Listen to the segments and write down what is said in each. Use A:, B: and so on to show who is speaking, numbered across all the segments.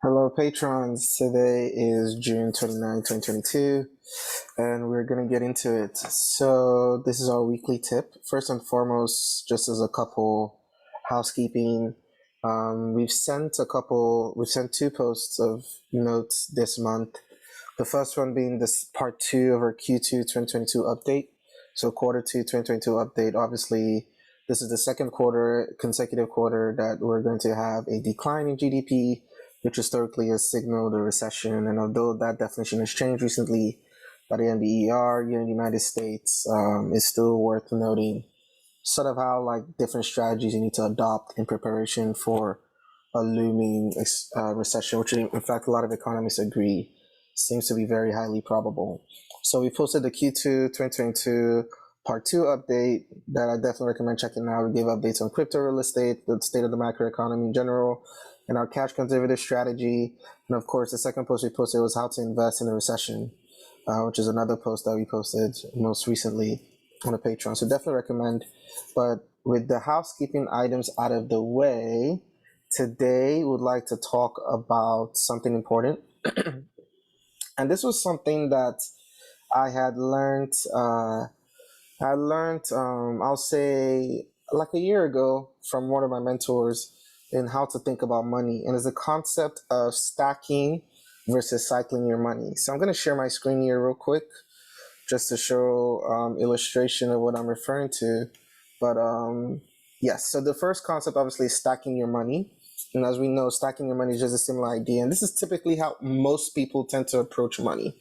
A: Hello, patrons. Today is June 29, 2022, and we're going to get into it. So, this is our weekly tip. First and foremost, just as a couple housekeeping, we've sent two posts of notes this month. The first one being this part two of our Q2 2022 update. So, quarter two 2022 update. Obviously, this is the second consecutive quarter that we're going to have a decline in GDP, which historically has signaled a recession. And although that definition has changed recently by the NBER here in the United States, it's still worth noting sort of how like different strategies you need to adopt in preparation for a looming recession, which in fact a lot of economists agree seems to be very highly probable. So we posted the Q2 2022 part 2 update that I definitely recommend checking out. We gave updates on crypto, real estate, the state of the macroeconomy in general, and our cash conservative strategy. And of course, the second post we posted was how to invest in a recession, which is another post that we posted most recently on the Patreon. So definitely recommend. But with the housekeeping items out of the way, today we'd like to talk about something important. And this was something that I had learned. I'll say, like a year ago from one of my mentors in how to think about money, and it's the concept of stacking versus cycling your money. So I'm going to share my screen here real quick just to show illustration of what I'm referring to. But yes, so the first concept obviously is stacking your money. And as we know, stacking your money is just a similar idea. And this is typically how most people tend to approach money.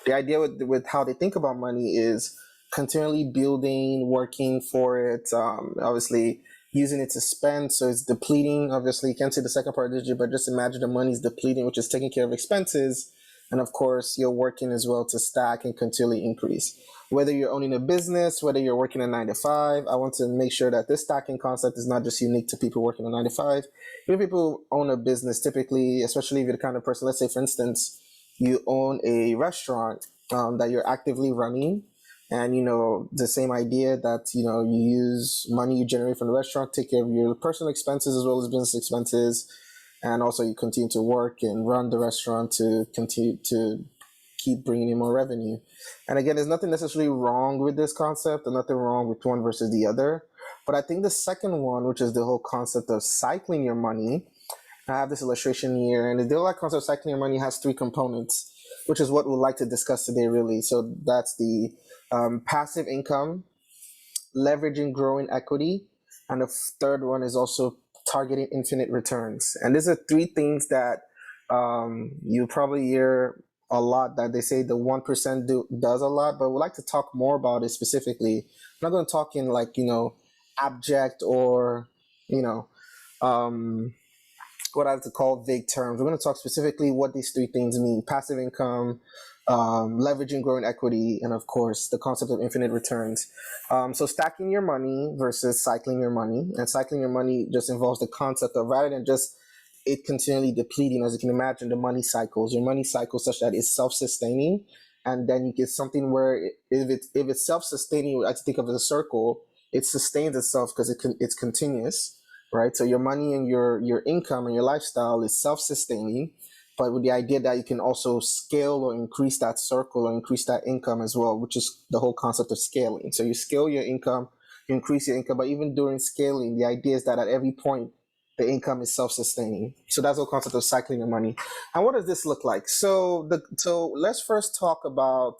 A: The idea with how they think about money is continually building, working for it, obviously using it to spend. So it's depleting. Obviously, you can't see the second part of the digit, but just imagine the money is depleting, which is taking care of expenses. And of course, you're working as well to stack and continually increase. Whether you're owning a business, whether you're working a 9 to 5, I want to make sure that this stacking concept is not just unique to people working a 9 to 5. Even people who own a business, typically, especially if you're the kind of person, let's say, for instance, you own a restaurant that you're actively running. And, the same idea that, you use money you generate from the restaurant, take care of your personal expenses as well as business expenses. And also you continue to work and run the restaurant to continue to keep bringing in more revenue. And again, there's nothing necessarily wrong with this concept and nothing wrong with one versus the other. But I think the second one, which is the whole concept of cycling your money, I have this illustration here. And the whole concept of cycling your money has three components, which is what we'd like to discuss today, really. So that's the passive income, leveraging growing equity, and the third one is also targeting infinite returns. And these are three things that you probably hear a lot, that they say the 1% does a lot, but we'd like to talk more about it specifically. I'm not going to talk in like, abject or, what I like to call vague terms. We're going to talk specifically what these three things mean: passive income, leveraging growing equity, and of course the concept of infinite returns. So stacking your money versus cycling your money. And cycling your money just involves the concept of, rather than just it continually depleting, as you can imagine, the money cycles. Your money cycles such that it's self-sustaining, and then you get something where if it's self-sustaining, I like to think of it as a circle. It sustains itself because it's continuous, right? So your money and your income and your lifestyle is self-sustaining, but with the idea that you can also scale or increase that circle or increase that income as well, which is the whole concept of scaling. So you scale your income, you increase your income, but even during scaling, the idea is that at every point, the income is self-sustaining. So that's the whole concept of cycling your money. And what does this look like? So let's first talk about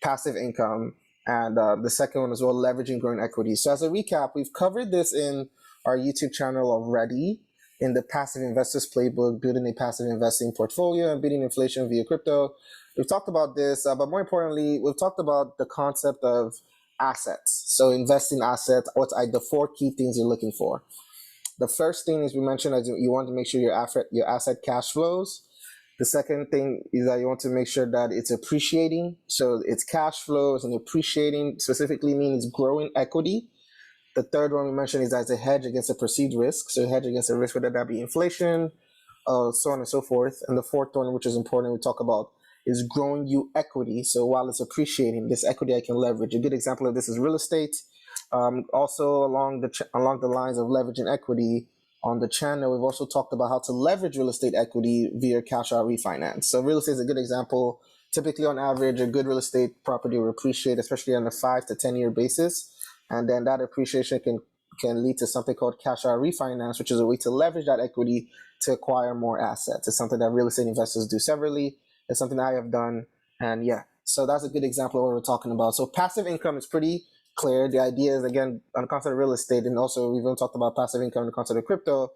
A: passive income, and the second one as well, leveraging growing equity. So as a recap, we've covered this in our YouTube channel already, in the Passive Investors Playbook, building a passive investing portfolio and beating inflation via crypto. We've talked about this, but more importantly, we've talked about the concept of assets. So investing assets, what's the four key things you're looking for. The first thing is, we mentioned that you want to make sure your asset cash flows. The second thing is that you want to make sure that it's appreciating. So it's cash flows and appreciating specifically means growing equity. The third one we mentioned is as a hedge against a perceived risk. So a hedge against a risk, whether that be inflation, so on and so forth. And the fourth one, which is important, we talk about, is growing you equity. So while it's appreciating, this equity I can leverage. A good example of this is real estate. Also along the lines of leveraging equity, on the channel, we've also talked about how to leverage real estate equity via cash out refinance. So real estate is a good example. Typically, on average, a good real estate property will appreciate, especially on a 5 to 10 year basis, and then that appreciation can lead to something called cash out refinance, which is a way to leverage that equity to acquire more assets. It's something that real estate investors do severally. It's something I have done, and yeah, so that's a good example of what we're talking about. So passive income is pretty clear. The idea is, again, on the concept of real estate, and also we've even talked about passive income in the concept of crypto,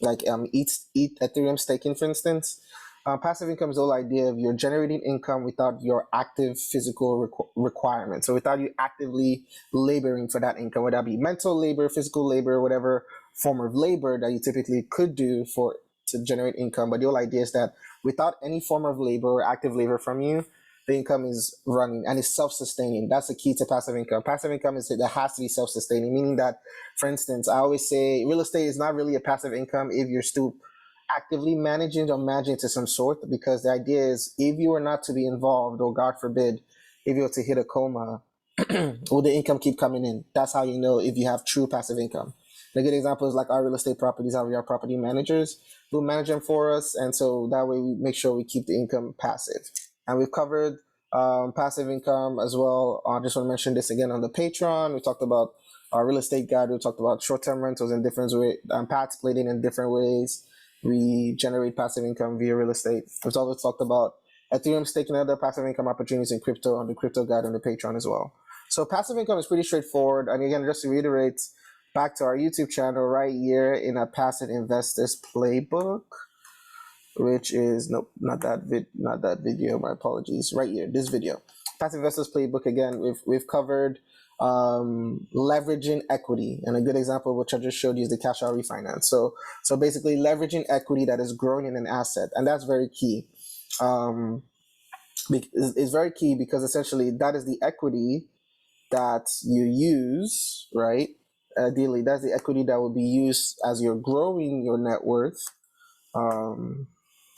A: like ETH Ethereum staking, for instance. Passive income is the whole idea of you're generating income without your active physical requirements. So without you actively laboring for that income, whether that be mental labor, physical labor, whatever form of labor that you typically could do to generate income. But the whole idea is that without any form of labor or active labor from you, the income is running and is self-sustaining. That's the key to passive income. Passive income is that has to be self-sustaining, meaning that, for instance, I always say real estate is not really a passive income if you're still actively managing or managing to some sort, because the idea is if you are not to be involved, or God forbid, if you were to hit a coma, will the income keep coming in? That's how you know if you have true passive income. A good example is like our real estate properties, how we are property managers who manage them for us, and so that way we make sure we keep the income passive. And we've covered passive income as well. I just want to mention this again on the Patreon. We talked about our real estate guide. We talked about short-term rentals in different ways, pad splitting in different ways. We generate passive income via real estate. We've also talked about Ethereum staking and other passive income opportunities in crypto on the crypto guide on the Patreon as well. So passive income is pretty straightforward. And again, just to reiterate, back to our YouTube channel right here in a passive investors playbook, which is not that video. My apologies. Right here, this video, passive investors playbook. Again, we've covered leveraging equity, and a good example which I just showed you is the cash out refinance. So basically leveraging equity that is growing in an asset, and that's very key. It's very key because essentially that is the equity that you use, right? Ideally, that's the equity that will be used as you're growing your net worth.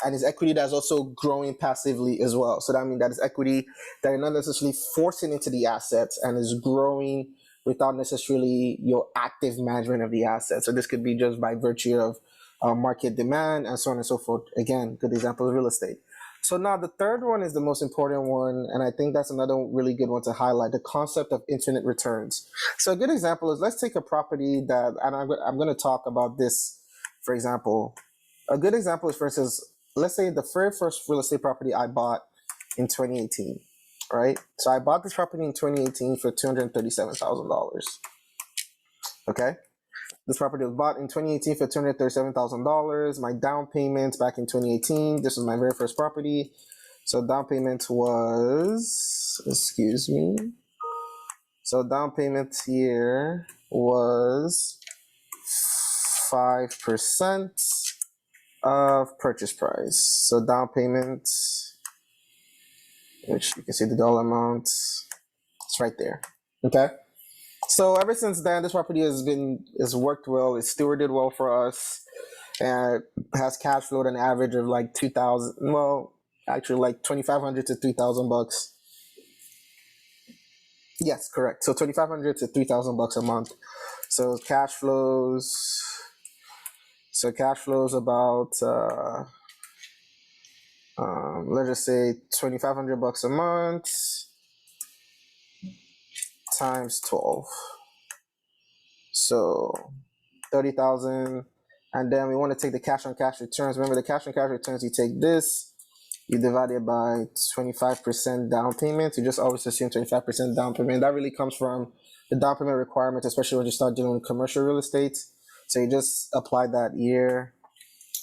A: And it's equity that's also growing passively as well. So that means that is equity that you're not necessarily forcing into the assets and is growing without necessarily your active management of the assets. So this could be just by virtue of market demand and so on and so forth. Again, good example of real estate. So now the third one is the most important one, and I think that's another really good one to highlight, the concept of infinite returns. So a good example is, let's take a property that, and I'm going to talk about this, for example. A good example is, for instance, let's say the very first real estate property I bought in 2018, right? So I bought this property in 2018 for $237,000. Okay? This property was bought in 2018 for $237,000. My down payment back in 2018, this was my very first property. So down payment was, excuse me. So down payment here was 5% of purchase price. So down payment, which you can see the dollar amount, it's right there. Okay. So ever since then, this property has worked well. It's stewarded well for us, and has cash flowed an average of like 2,000. Well, actually, like 2,500 to 3,000 bucks. Yes, correct. So 2,500 to 3,000 bucks a month. So cash flows. So cash flows about let's just say 2,500 bucks a month times 12. So 30,000, and then we want to take the cash on cash returns. Remember, the cash on cash returns, you take this, you divide it by 25% down payment. You just always assume 25% down payment. That really comes from the down payment requirement, especially when you start dealing with commercial real estate. So you just apply that year.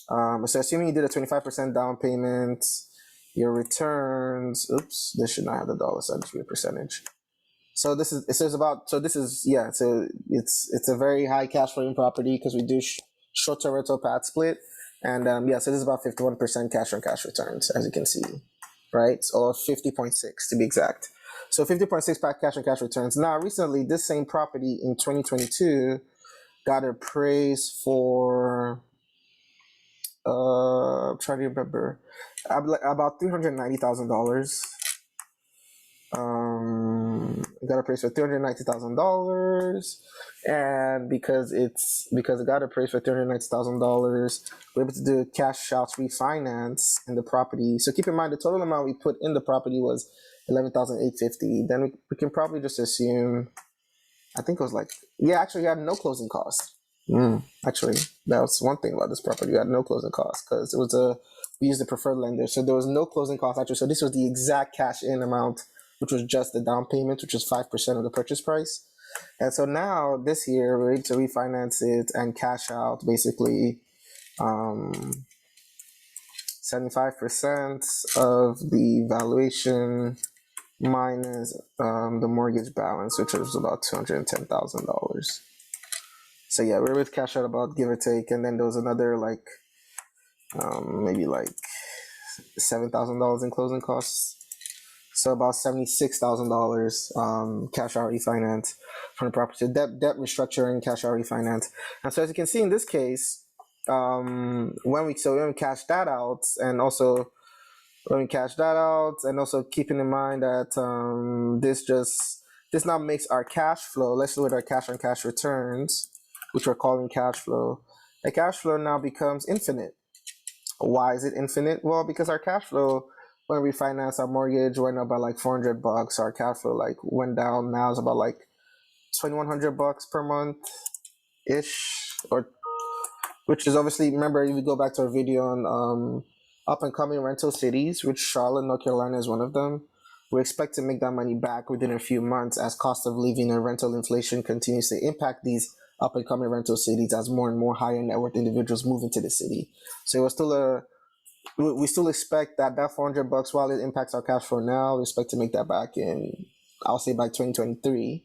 A: So assuming you did a 25% down payment, your returns, oops, this should not have the dollar sign, it should be a percentage. So this is, it says about, so this is, yeah, so it's a very high cash flowing property because we do short-term rental pad split. And yeah, so this is about 51% cash on cash returns, as you can see, right? Or 50.6 to be exact. So 50.6 cash on cash returns. Now, recently, this same property in 2022 got appraised for, I'm trying to remember, about $390,000. It got appraised for $390,000, and because it got appraised for $390,000, we're able to do cash out refinance in the property. So keep in mind the total amount we put in the property was $11,850. Then we can probably just assume, I think it was like, yeah, actually, we had no closing costs. Actually, that was one thing about this property. We had no closing costs because we used the preferred lender. So there was no closing costs actually. So this was the exact cash in amount, which was just the down payment, which was 5% of the purchase price. And so now this year, we're able to refinance it and cash out basically 75% of the valuation minus the mortgage balance, which was about $210,000. So yeah, we're with cash out about give or take, and then there was another like maybe like $7,000 in closing costs. So about $76,000 cash out refinance from the property, debt restructuring, cash out refinance. And so as you can see in this case, when we cash that out, and also keeping in mind that this now makes our cash flow. Let's look at our cash on cash returns, which we're calling cash flow. The cash flow now becomes infinite. Why is it infinite? Well, because our cash flow, when we finance our mortgage, went up by like $400. Our cash flow like went down. Now it's about like $2,100 per month ish, or which is obviously, remember, if we go back to our video on up and coming rental cities, which Charlotte, North Carolina is one of them. We expect to make that money back within a few months as cost of living and rental inflation continues to impact these up and coming rental cities as more and more higher net worth individuals move into the city. So it was still we still expect that $400, while it impacts our cash flow now, we expect to make that back in, I'll say, by 2023,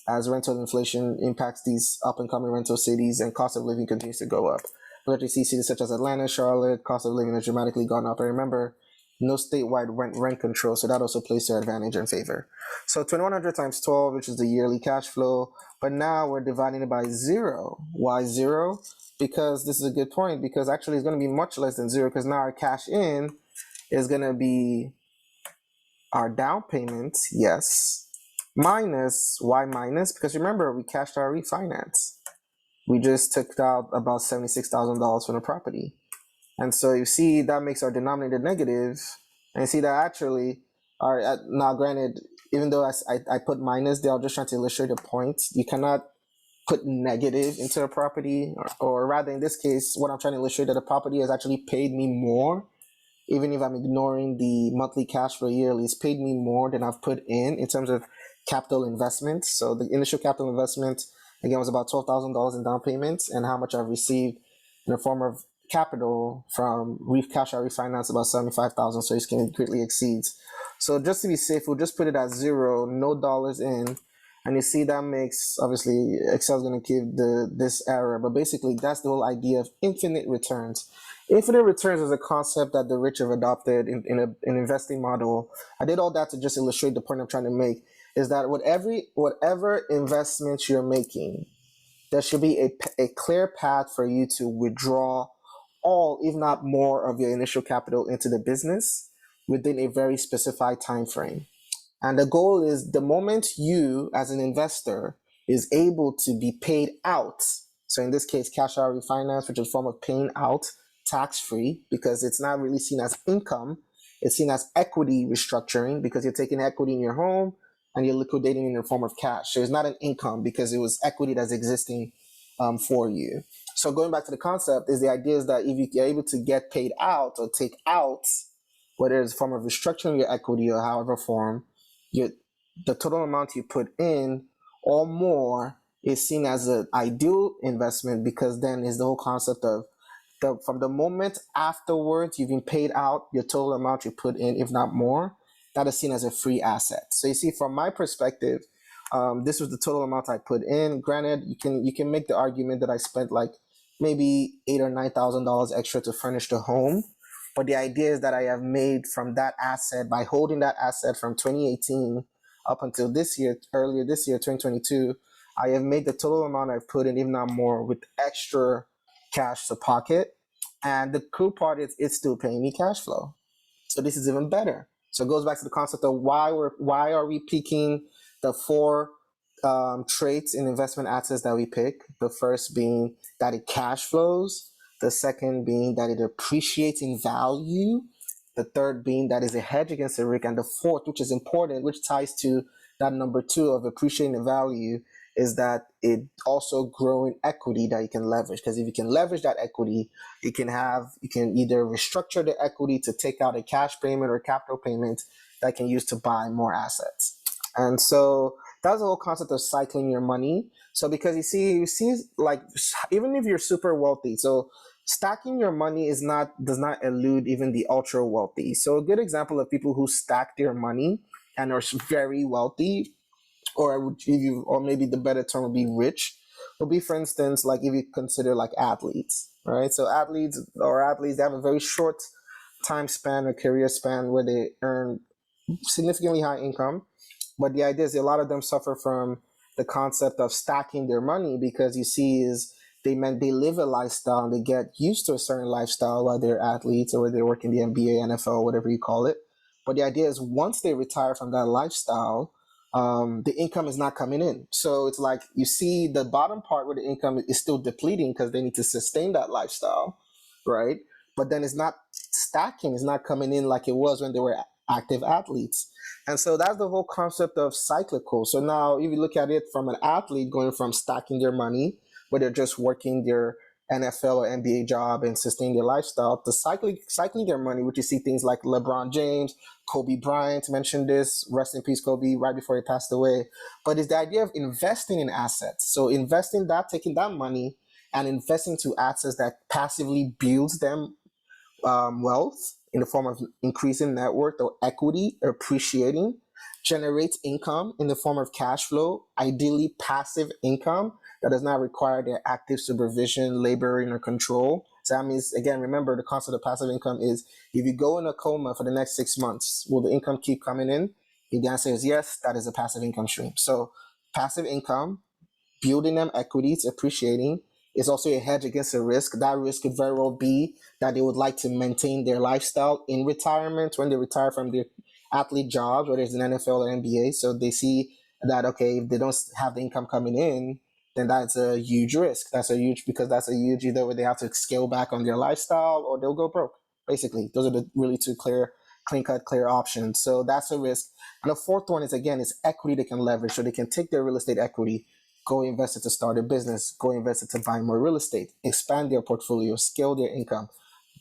A: as rental inflation impacts these up and coming rental cities and cost of living continues to go up. We actually see cities such as Atlanta, Charlotte, cost of living has dramatically gone up. And remember, no statewide rent control, so that also plays to our advantage and favor. So 2,100 times 12, which is the yearly cash flow, but now we're dividing it by 0. Why 0? Because this is a good point, because actually it's going to be much less than 0, because now our cash in is going to be our down payment, yes, minus, why minus? Because remember, we cashed our refinance. We just took out about $76,000 from the property. And so you see that makes our denominator negative, and you see that actually, now granted, even though I put minus there, I'm just trying to illustrate a point. You cannot put negative into a property, or rather in this case, what I'm trying to illustrate, that the property has actually paid me more, even if I'm ignoring the monthly cash flow yearly, it's paid me more than I've put in terms of capital investment. So the initial capital investment, again, was about $12,000 in down payments, and how much I've received in the form of capital from cash out refinance, about $75,000. So it greatly exceeds. So just to be safe, we'll just put it at 0, no dollars in. And you see that makes, obviously, Excel's going to give this error, but basically that's the whole idea of infinite returns. Infinite returns is a concept that the rich have adopted in an investing model. I did all that to just illustrate the point I'm trying to make, is that whatever investments you're making, there should be a clear path for you to withdraw all, if not more, of your initial capital into the business within a very specified time frame. And the goal is, the moment you, as an investor, is able to be paid out, so in this case, cash out refinance, which is a form of paying out tax-free, because it's not really seen as income, it's seen as equity restructuring, because you're taking equity in your home and you're liquidating in the form of cash. So it's not an income because it was equity that's existing for you. So going back to the concept, is the idea is that if you're able to get paid out or take out, whether it's a form of restructuring your equity or however form, the total amount you put in or more is seen as an ideal investment, because then is the whole concept of from the moment afterwards you've been paid out your total amount you put in, if not more, that is seen as a free asset. So you see, from my perspective, this was the total amount I put in. Granted, you can make the argument that I spent like maybe $8,000 or $9,000 extra to furnish the home. But the idea is that I have made from that asset, by holding that asset from 2018 up until this year, earlier this year, 2022, I have made the total amount I've put in, if not more, with extra cash to pocket. And the cool part is it's still paying me cash flow. So this is even better. So it goes back to the concept of why are we peaking the four traits in investment assets that we pick. The first being that it cash flows, the second being that it appreciates in value, the third being that is a hedge against the risk, and the fourth, which is important, which ties to that number two of appreciating the value, is that it also growing equity that you can leverage. Because if you can leverage that equity, you can either restructure the equity to take out a cash payment or capital payment that can use to buy more assets. And so that's the whole concept of cycling your money. So because you see like, even if you're super wealthy, so stacking your money does not elude even the ultra wealthy. So a good example of people who stack their money and are very wealthy, or I would give you, or maybe the better term would be rich, would be, for instance, like if you consider like athletes, right? So athletes, they have a very short time span or career span where they earn significantly high income. But the idea is a lot of them suffer from the concept of stacking their money, because you see is they live a lifestyle, they get used to a certain lifestyle while they're athletes or they're working the NBA, NFL, whatever you call it. But the idea is once they retire from that lifestyle, the income is not coming in. So it's like you see the bottom part where the income is still depleting because they need to sustain that lifestyle, right? But then it's not stacking, it's not coming in like it was when they were active athletes. And so that's the whole concept of cyclical. So now if you look at it from an athlete going from stacking their money, where they're just working their NFL or NBA job and sustaining their lifestyle, to cycling their money, which you see things like LeBron James, Kobe Bryant mentioned this, rest in peace Kobe, right before he passed away. But it's the idea of investing in assets. So investing that, taking that money and investing to assets that passively builds them wealth in the form of increasing net worth or equity appreciating, generates income in the form of cash flow, ideally passive income that does not require their active supervision, laboring, or control. So that means, again, remember the concept of passive income is if you go in a coma for the next 6 months, will the income keep coming in? If the answer is yes, that is a passive income stream. So passive income, building them equities, appreciating, is also a hedge against a risk. That risk could very well be that they would like to maintain their lifestyle in retirement when they retire from their athlete jobs, whether it's an NFL or NBA. So they see that, okay, if they don't have the income coming in, then that's a huge risk. That's a huge either way they have to scale back on their lifestyle or they'll go broke. Basically, those are the really two clear options. So that's a risk. And the fourth one is, again, is equity they can leverage. So they can take their real estate equity, go invest it to start a business, go invest it to buy more real estate, expand their portfolio, scale their income,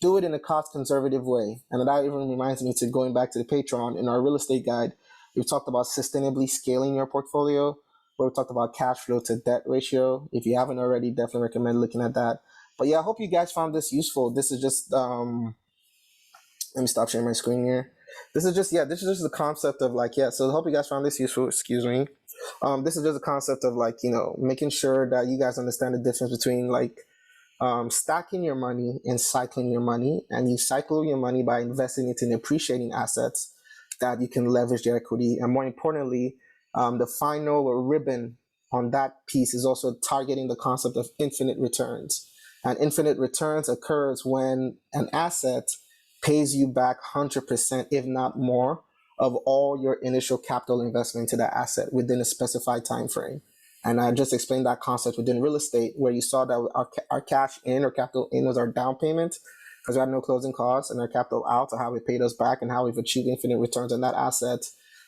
A: do it in a cost conservative way. And that even reminds me to going back to the Patreon. In our real estate guide, we've talked about sustainably scaling your portfolio, where we talked about cash flow to debt ratio. If you haven't already, definitely recommend looking at that. But yeah, I hope you guys found this useful. This is just let me stop sharing my screen here. This is just the concept of like, so I hope you guys found this useful. Excuse me. This is just a concept of like, making sure that you guys understand the difference between like stacking your money and cycling your money. And you cycle your money by investing it in appreciating assets that you can leverage the equity. And more importantly, the final ribbon on that piece is also targeting the concept of infinite returns. And infinite returns occurs when an asset pays you back 100%, if not more, of all your initial capital investment into that asset within a specified time frame. And I just explained that concept within real estate, where you saw that our cash in or capital in was our down payment because we had no closing costs, and our capital out, or how it paid us back and how we've achieved infinite returns on that asset,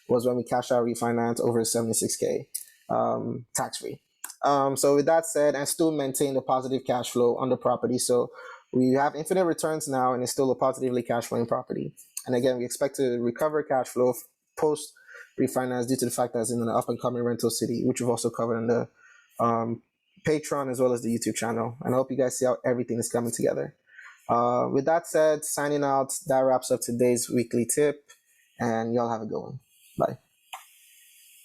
A: was when we cashed out refinance over 76K tax free. So with that said, and still maintain the positive cash flow on the property. So we have infinite returns now, and it's still a positively cash flowing property. And again, we expect to recover cash flow post refinance due to the fact that it's in an up and coming rental city, which we've also covered in the Patreon as well as the YouTube channel. And I hope you guys see how everything is coming together. With that said, signing out, that wraps up today's weekly tip, and y'all have a good one. Bye.